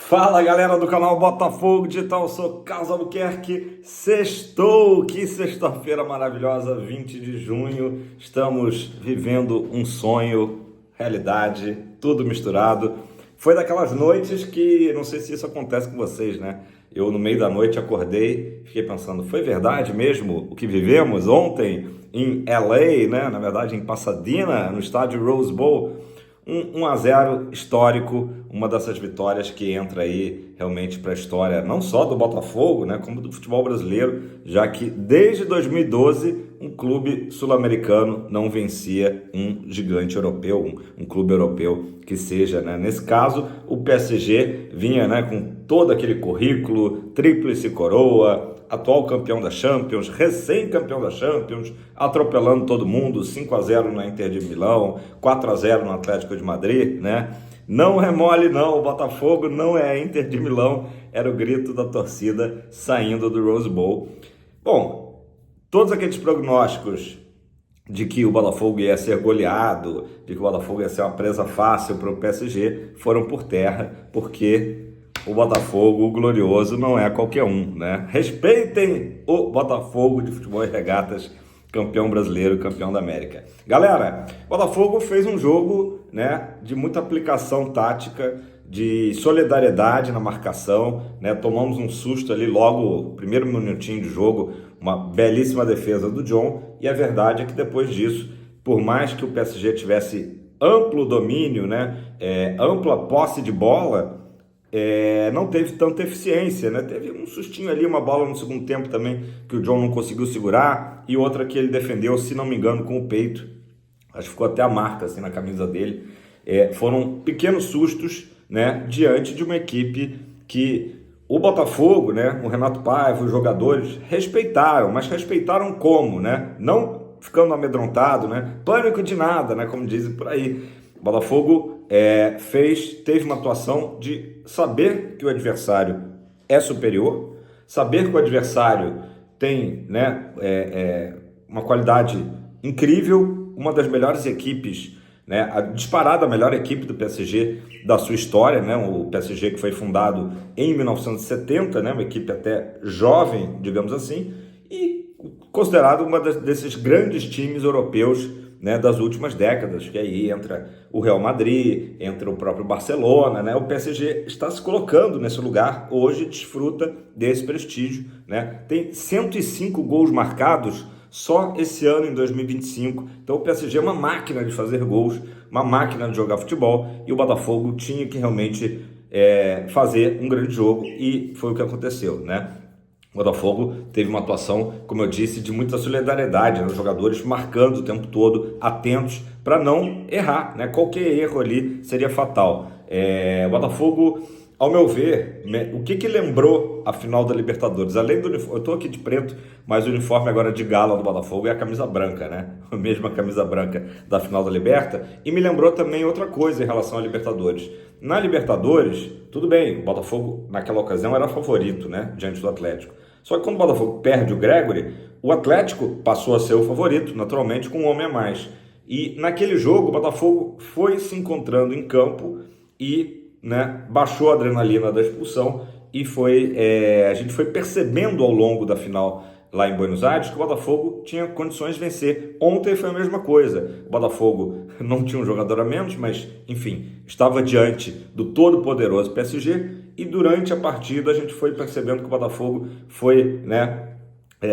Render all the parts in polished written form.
Fala galera do canal Botafogo Digital, eu sou Carlos Albuquerque, sextou, que sexta-feira maravilhosa, 20 de junho, estamos vivendo um sonho, realidade, tudo misturado. Foi daquelas noites que, não sei se isso acontece com vocês, né? Eu no meio da noite acordei, fiquei pensando, foi verdade mesmo o que vivemos ontem em LA, né? Na verdade em Pasadena, no estádio Rose Bowl. 1-0 histórico, uma dessas vitórias que entra aí realmente para a história não só do Botafogo, né, como do futebol brasileiro, já que desde 2012 um clube sul-americano não vencia um gigante europeu, um clube europeu que seja, né, nesse caso o PSG vinha, né, com todo aquele currículo, tríplice coroa, atual campeão da Champions, recém-campeão da Champions, atropelando todo mundo, 5-0 na Inter de Milão, 4-0 no Atlético de Madrid, né? Não é mole não, o Botafogo não é a Inter de Milão, era o grito da torcida saindo do Rose Bowl. Bom, todos aqueles prognósticos de que o Botafogo ia ser goleado, de que o Botafogo ia ser uma presa fácil para o PSG, foram por terra, porque o Botafogo, o glorioso, não é qualquer um, né? Respeitem o Botafogo de Futebol e Regatas, campeão brasileiro, campeão da América. Galera, o Botafogo fez um jogo, né, de muita aplicação tática, de solidariedade na marcação, né? Tomamos um susto ali logo, primeiro minutinho de jogo, uma belíssima defesa do John, e a verdade é que depois disso, por mais que o PSG tivesse amplo domínio, né, ampla posse de bola, não teve tanta eficiência, né? Teve um sustinho ali, uma bola no segundo tempo também que o John não conseguiu segurar e outra que ele defendeu, se não me engano, com o peito. Acho que ficou até a marca assim na camisa dele. Foram pequenos sustos, né? Diante de uma equipe que o Botafogo, né? O Renato Paiva, os jogadores respeitaram, mas respeitaram como, né? Não ficando amedrontado, né? Pânico de nada, né? Como dizem por aí. O Botafogo teve uma atuação de saber que o adversário é superior, saber que o adversário tem, né, uma qualidade incrível, uma das melhores equipes, né, a disparada melhor equipe do PSG da sua história, né, o PSG que foi fundado em 1970, né, uma equipe até jovem, digamos assim, e considerado uma desses grandes times europeus, né, das últimas décadas, que aí entra o Real Madrid, entra o próprio Barcelona, né? O PSG está se colocando nesse lugar, hoje desfruta desse prestígio, né? Tem 105 gols marcados só esse ano, em 2025, então o PSG é uma máquina de fazer gols, uma máquina de jogar futebol, e o Botafogo tinha que realmente fazer um grande jogo, e foi o que aconteceu, né? O Botafogo teve uma atuação, como eu disse, de muita solidariedade, né? Os jogadores marcando o tempo todo, atentos para não errar, né? Qualquer erro ali seria fatal. O Botafogo, ao meu ver, o que lembrou a final da Libertadores? Além do uniforme, eu estou aqui de preto, mas o uniforme agora de gala do Botafogo é a camisa branca, né? A mesma camisa branca da final da Liberta. E me lembrou também outra coisa em relação à Libertadores. Na Libertadores, tudo bem, o Botafogo naquela ocasião era favorito, né? Diante do Atlético. Só que quando o Botafogo perde o Gregory, o Atlético passou a ser o favorito, naturalmente, com um homem a mais. E naquele jogo, o Botafogo foi se encontrando em campo e, né, baixou a adrenalina da expulsão e a gente foi percebendo ao longo da final lá em Buenos Aires que o Botafogo tinha condições de vencer. Ontem foi a mesma coisa. O Botafogo não tinha um jogador a menos, mas, enfim, estava diante do todo-poderoso PSG, e durante a partida a gente foi percebendo que o Botafogo foi, né,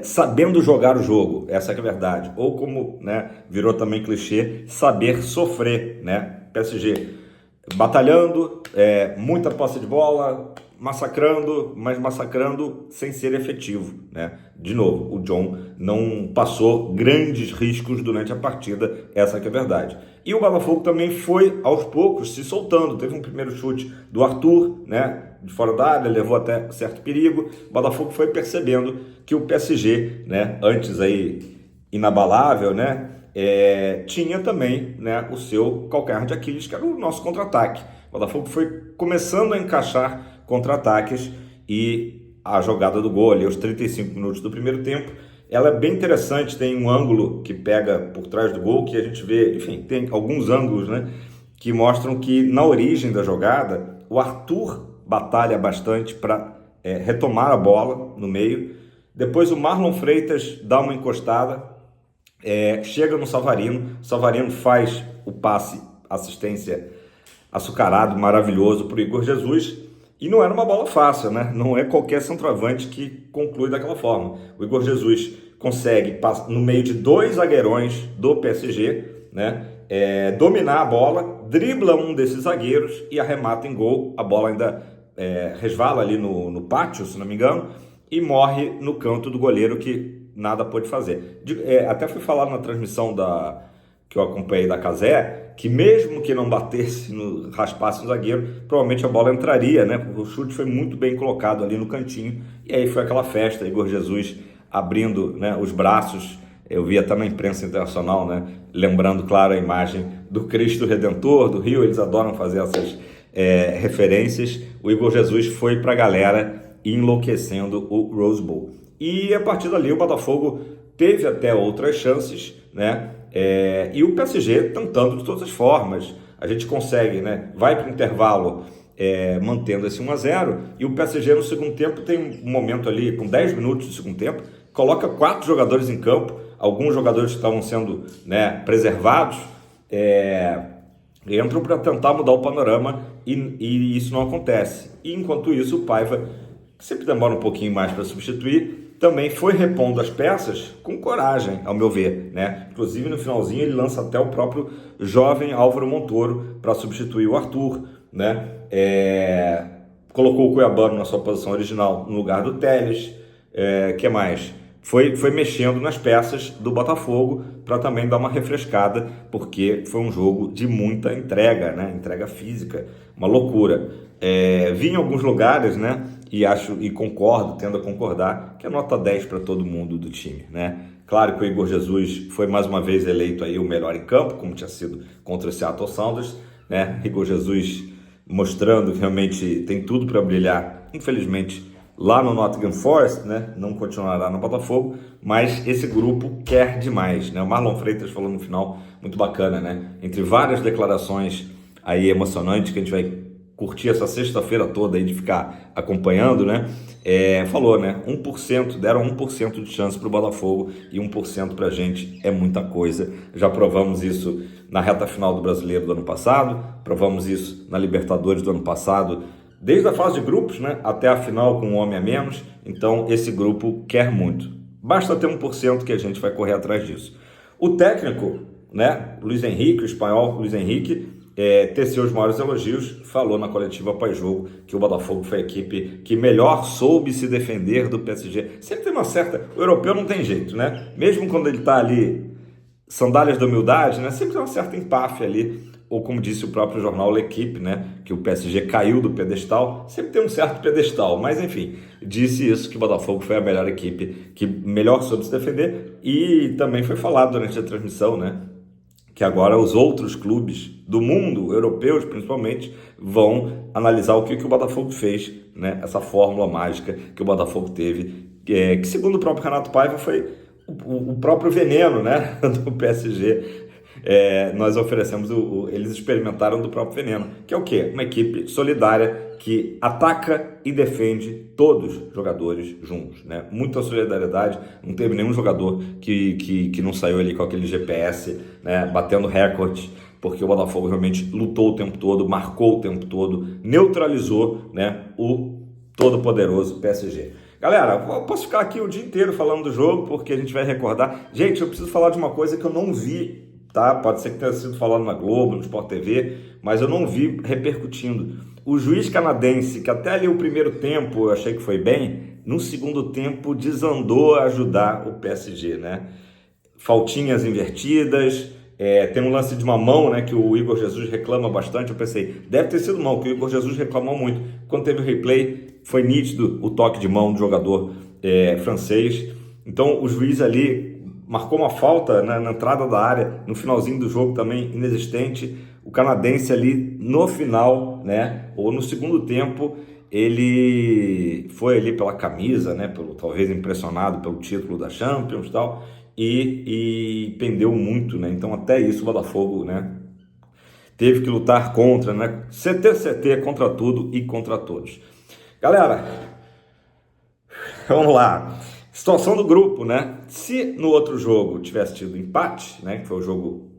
sabendo jogar o jogo, essa que é a verdade. Ou como, né, virou também clichê, saber sofrer, né? PSG batalhando, muita posse de bola, massacrando, mas massacrando sem ser efetivo, né? De novo, o John não passou grandes riscos durante a partida, essa que é a verdade. E o Botafogo também foi, aos poucos, se soltando. Teve um primeiro chute do Arthur, né, de fora da área, levou até certo perigo. O Botafogo foi percebendo que o PSG, né, antes aí inabalável, né, tinha também, né, o seu calcanhar de Aquiles, que era o nosso contra-ataque. O Botafogo foi começando a encaixar contra-ataques, e a jogada do gol ali aos 35 minutos do primeiro tempo, ela é bem interessante. Tem um ângulo que pega por trás do gol que a gente vê, enfim, tem alguns ângulos, né, que mostram que na origem da jogada o Arthur batalha bastante para retomar a bola no meio. Depois o Marlon Freitas dá uma encostada, chega no Savarino, o Savarino faz o passe, assistência açucarado, maravilhoso para o Igor Jesus, e não era uma bola fácil, né? Não é qualquer centroavante que conclui daquela forma. O Igor Jesus consegue, no meio de dois zagueirões do PSG, né? Dominar a bola, dribla um desses zagueiros e arremata em gol. A bola ainda resvala ali no pátio, se não me engano, e morre no canto do goleiro, que nada pôde fazer. Até foi falado na transmissão que eu acompanhei da Cazé, que mesmo que não batesse, raspasse no zagueiro, provavelmente a bola entraria, né? O chute foi muito bem colocado ali no cantinho, e aí foi aquela festa, Igor Jesus abrindo, né, os braços. Eu vi até na imprensa internacional, né, lembrando, claro, a imagem do Cristo Redentor, do Rio, eles adoram fazer essas referências. O Igor Jesus foi para a galera enlouquecendo o Rose Bowl. E a partir dali o Botafogo teve até outras chances, né? E o PSG tentando de todas as formas. A gente consegue, né? Vai para o intervalo mantendo esse 1-0, e o PSG no segundo tempo tem um momento ali, com 10 minutos do segundo tempo, coloca 4 jogadores em campo, alguns jogadores que estavam sendo, né, preservados, entram para tentar mudar o panorama, e isso não acontece. E enquanto isso o Paiva, que sempre demora um pouquinho mais para substituir, também foi repondo as peças com coragem, ao meu ver, né? Inclusive no finalzinho ele lança até o próprio jovem Álvaro Montoro para substituir o Arthur, né? Colocou o Cuiabano na sua posição original no lugar do Telles. Que mais? Foi mexendo nas peças do Botafogo para também dar uma refrescada, porque foi um jogo de muita entrega, né? Entrega física, uma loucura. Vi em alguns lugares, né? E concordo, tendo a concordar, que é nota 10 para todo mundo do time, né? Claro que o Igor Jesus foi mais uma vez eleito aí o melhor em campo, como tinha sido contra o Seattle Sounders, né? Igor Jesus mostrando que realmente tem tudo para brilhar, infelizmente, lá no Nottingham Forest, né? Não continuará no Botafogo, mas esse grupo quer demais, né? O Marlon Freitas falou no final, muito bacana, né? Entre várias declarações aí emocionantes que a gente vai curtir essa sexta-feira toda aí de ficar acompanhando, né? Falou, né? 1%, deram 1% de chance para o Botafogo, e 1% para a gente é muita coisa. Já provamos isso na reta final do Brasileiro do ano passado, provamos isso na Libertadores do ano passado, desde a fase de grupos, né, até a final com um homem a menos. Então esse grupo quer muito. Basta ter 1% que a gente vai correr atrás disso. O técnico, né, Luiz Henrique, o espanhol Luiz Henrique, teceu os maiores elogios, falou na coletiva pós-jogo que o Botafogo foi a equipe que melhor soube se defender do PSG. Sempre tem uma certa... O europeu não tem jeito, né? Mesmo quando ele está ali, sandálias da humildade, né? Sempre tem uma certa empáfia ali. Ou como disse o próprio jornal L'Equipe, né, que o PSG caiu do pedestal. Sempre tem um certo pedestal, mas enfim, disse isso, que o Botafogo foi a melhor equipe, que melhor soube se defender. E também foi falado durante a transmissão, né, que agora os outros clubes do mundo, europeus principalmente, vão analisar o que o Botafogo fez, né, essa fórmula mágica que o Botafogo teve, que segundo o próprio Renato Paiva foi o próprio veneno, né, do PSG. Nós oferecemos, eles experimentaram do próprio veneno, que é o quê? Uma equipe solidária que ataca e defende todos os jogadores juntos, né? Muita solidariedade, não teve nenhum jogador que não saiu ali com aquele GPS, né, batendo recorde, porque o Botafogo realmente lutou o tempo todo, marcou o tempo todo, neutralizou, né, o todo-poderoso PSG. Galera, eu posso ficar aqui o dia inteiro falando do jogo, porque a gente vai recordar. Gente, eu preciso falar de uma coisa que eu não vi, tá? Pode ser que tenha sido falado na Globo, no Sport TV, mas eu não vi repercutindo. O juiz canadense, que até ali o primeiro tempo eu achei que foi bem, no segundo tempo desandou a ajudar o PSG, né? Faltinhas invertidas, tem um lance de uma mão, né, que o Igor Jesus reclama bastante. Eu pensei, deve ter sido mão, que o Igor Jesus reclamou muito. Quando teve o replay, foi nítido o toque de mão do jogador francês. Então o juiz ali marcou uma falta, né, na entrada da área, no finalzinho do jogo também inexistente. O canadense ali no final, né, ou no segundo tempo, ele foi ali pela camisa, né, talvez impressionado pelo título da Champions e tal, e pendeu muito, né? Então até isso o Botafogo, né, teve que lutar contra, né? CT contra tudo e contra todos. Galera, vamos lá. Situação do grupo, né? Se no outro jogo tivesse tido empate, né? Que foi o jogo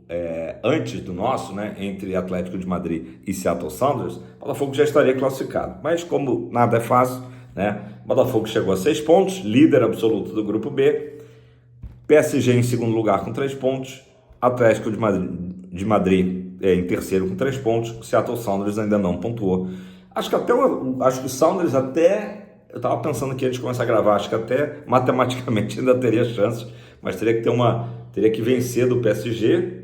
antes do nosso, né? Entre Atlético de Madrid e Seattle Sounders, o Botafogo já estaria classificado. Mas como nada é fácil, né? O Botafogo chegou a 6 pontos, líder absoluto do grupo B. PSG em segundo lugar com 3 pontos. Atlético de Madrid em terceiro com 3 pontos. O Seattle Sounders ainda não pontuou. Acho que o Sounders até... Eu estava pensando que antes de começar a gravar, acho que até matematicamente ainda teria chances, mas teria que vencer do PSG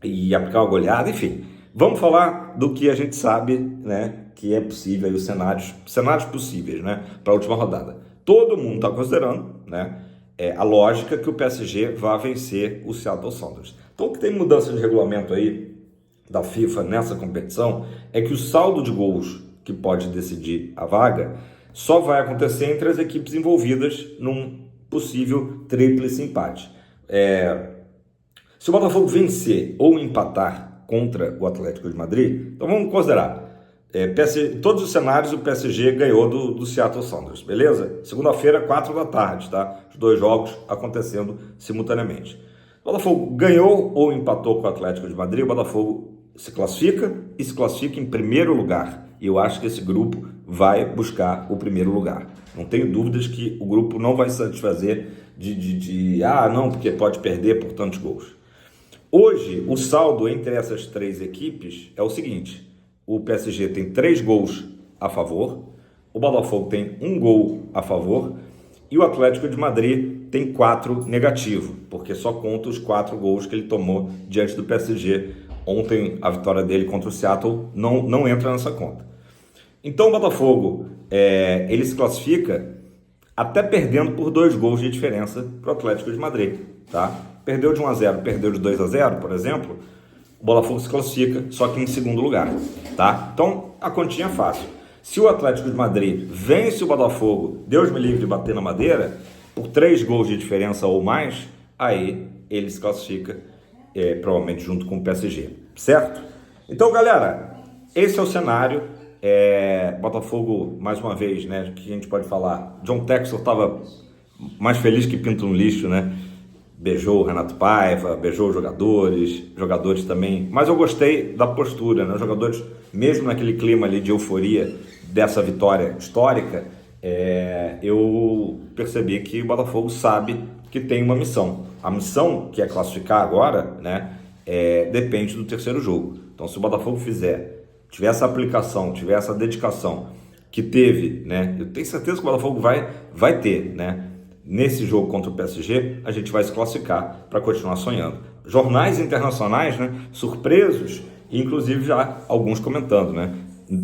e aplicar uma goleada, enfim. Vamos falar do que a gente sabe, né, que é possível, aí, os cenários possíveis, né, para a última rodada. Todo mundo está considerando, né, a lógica que o PSG vai vencer o Seattle Sounders. Então, o que tem mudança de regulamento aí da FIFA nessa competição é que o saldo de gols que pode decidir a vaga só vai acontecer entre as equipes envolvidas num possível tríplice empate. Se o Botafogo vencer ou empatar contra o Atlético de Madrid, então vamos considerar, todos os cenários o PSG ganhou do Seattle Sounders, beleza? Segunda-feira, 4 da tarde, tá? Os 2 jogos acontecendo simultaneamente. O Botafogo ganhou ou empatou com o Atlético de Madrid, o Botafogo se classifica e se classifica em primeiro lugar. E eu acho que esse grupo vai buscar o primeiro lugar. Não tenho dúvidas que o grupo não vai se satisfazer não, porque pode perder por tantos gols. Hoje, o saldo entre essas 3 equipes é o seguinte: o PSG tem 3 gols a favor, o Botafogo tem 1 gol a favor e o Atlético de Madrid tem 4 negativo, porque só conta os 4 gols que ele tomou diante do PSG. Ontem, a vitória dele contra o Seattle não entra nessa conta. Então, o Botafogo, ele se classifica até perdendo por 2 gols de diferença para o Atlético de Madrid, tá? Perdeu de 1-0, perdeu de 2-0, por exemplo, o Botafogo se classifica, só que em segundo lugar, tá? Então, a continha é fácil. Se o Atlético de Madrid vence o Botafogo, Deus me livre de bater na madeira, por 3 gols de diferença ou mais, aí ele se classifica, provavelmente junto com o PSG, certo? Então, galera, esse é o cenário. Botafogo, mais uma vez, né, que a gente pode falar, John Textor estava mais feliz que pinto no lixo, né? Beijou o Renato Paiva, beijou os jogadores também, mas eu gostei da postura, né? Os jogadores, mesmo naquele clima ali de euforia dessa vitória histórica, eu percebi que o Botafogo sabe que tem uma missão. A missão, que é classificar agora, né, depende do terceiro jogo. Então, se o Botafogo tiver essa aplicação, tiver essa dedicação que teve, né, eu tenho certeza que o Botafogo vai ter, né, nesse jogo contra o PSG, a gente vai se classificar para continuar sonhando. Jornais internacionais, né, surpresos, inclusive já alguns comentando, né,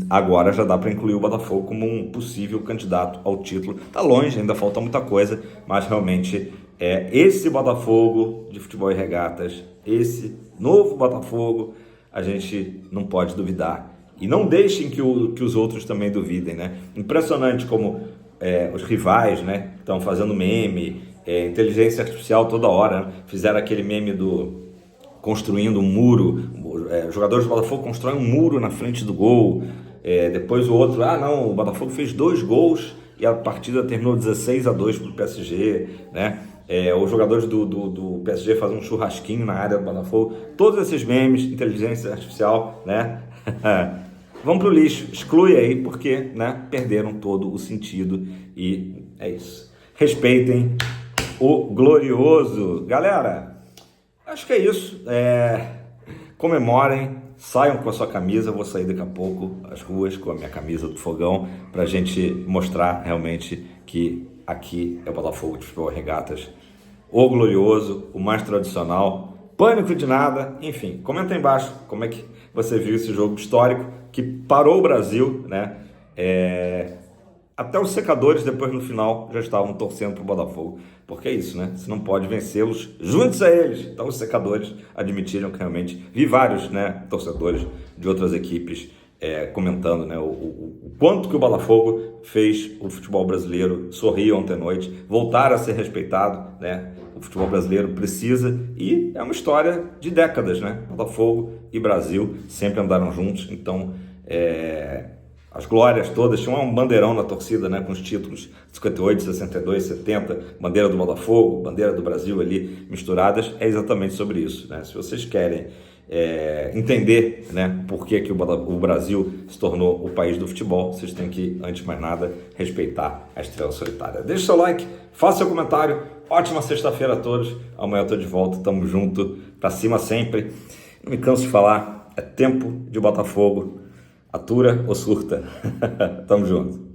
agora já dá para incluir o Botafogo como um possível candidato ao título. Tá longe, ainda falta muita coisa, mas realmente esse Botafogo de futebol e regatas, esse novo Botafogo, a gente não pode duvidar. E não deixem que os outros também duvidem, né? Impressionante como os rivais, né, estão fazendo meme, inteligência artificial toda hora, né? Fizeram aquele meme construindo um muro, jogadores do Botafogo constroem um muro na frente do gol, depois o outro, o Botafogo fez 2 gols e a partida terminou 16-2 para o PSG, né? Os jogadores do PSG fazem um churrasquinho na área do Botafogo. Todos esses memes, inteligência artificial, né? Vão pro lixo, exclui aí, porque, né, perderam todo o sentido e é isso. Respeitem o glorioso. Galera, acho que é isso. Comemorem, saiam com a sua camisa. Eu vou sair daqui a pouco às ruas com a minha camisa do Fogão pra gente mostrar realmente que aqui é o Botafogo de Futebol Regatas, o glorioso, o mais tradicional, pânico de nada. Enfim, comenta aí embaixo como é que você viu esse jogo histórico que parou o Brasil, né? Até os secadores depois no final já estavam torcendo para o Botafogo, porque é isso, né? Se não pode vencê-los, junte-se a eles. Então os secadores admitiram que realmente vi vários, né, torcedores de outras equipes comentando, né, o quanto que o Botafogo fez o futebol brasileiro sorrir ontem à noite, voltar a ser respeitado, né? O futebol brasileiro precisa, e é uma história de décadas, né? Botafogo e Brasil sempre andaram juntos, então as glórias todas, tinha um bandeirão na torcida, né, com os títulos 58, 62, 70, bandeira do Botafogo, bandeira do Brasil ali misturadas, é exatamente sobre isso, né? Se vocês querem entender, né, por que o Brasil se tornou o país do futebol, vocês têm que, antes de mais nada, respeitar a estrela solitária. Deixe seu like, faça seu comentário, ótima sexta-feira a todos, amanhã eu tô de volta, tamo junto, pra cima sempre. Não me canso de falar, é tempo de Botafogo, atura ou surta. Tamo junto.